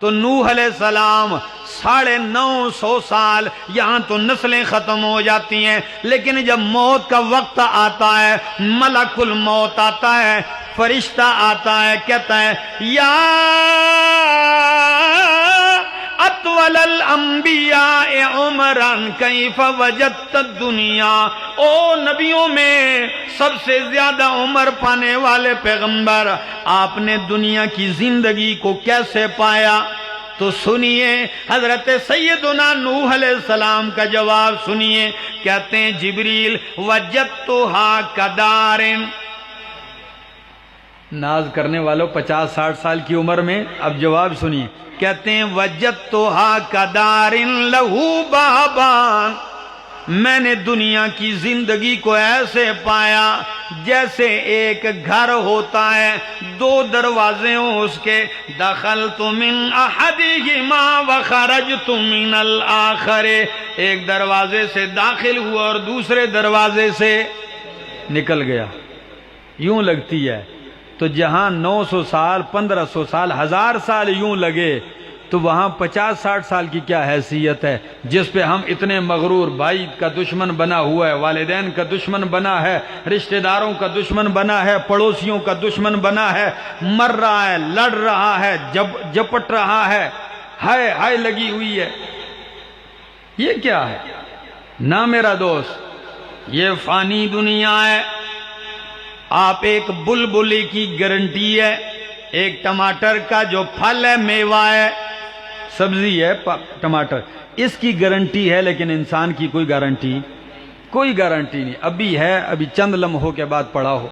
تو نوح علیہ السلام 950 سال یہاں تو نسلیں ختم ہو جاتی ہیں، لیکن جب موت کا وقت آتا ہے، ملک الموت آتا ہے، فرشتہ آتا ہے، کہتا ہے یا اطول الانبیاء عمرا کیف وجدت الدنیا، او نبیوں میں سب سے زیادہ عمر پانے والے پیغمبر، آپ نے دنیا کی زندگی کو کیسے پایا؟ تو سنیے حضرت سیدنا نوح علیہ السلام کا جواب سنیے، کہتے ہیں جبریل وجدتھا کدار، ناز کرنے والوں 50-60 سال کی عمر میں اب جواب سنیے، کہتے ہیں وجدتھا کدار لہو بابان، میں نے دنیا کی زندگی کو ایسے پایا جیسے ایک گھر ہوتا ہے، 2 دروازے ہوں اس کے، دخلت من احدہما وخرجت من الآخر، ایک دروازے سے داخل ہوا اور دوسرے دروازے سے نکل گیا، یوں لگتی ہے۔ تو جہاں 900 سال 1500 سال 1000 سال یوں لگے، تو وہاں 50-60 سال کی کیا حیثیت ہے جس پہ ہم اتنے مغرور، بھائی کا دشمن بنا ہوا ہے، والدین کا دشمن بنا ہے، رشتہ داروں کا دشمن بنا ہے، پڑوسیوں کا دشمن بنا ہے، مر رہا ہے، لڑ رہا ہے، جپٹ رہا ہے، ہائے لگی ہوئی ہے۔ یہ کیا ہے؟ نہ میرا دوست، یہ فانی دنیا ہے۔ آپ ایک بلبلی کی گارنٹی ہے، ایک ٹماٹر کا جو پھل ہے، میوہ ہے، سبزی ہے ٹماٹر، اس کی گارنٹی ہے، لیکن انسان کی کوئی گارنٹی نہیں، ابھی ہے، ابھی چند لمحوں کے بعد پڑا ہو۔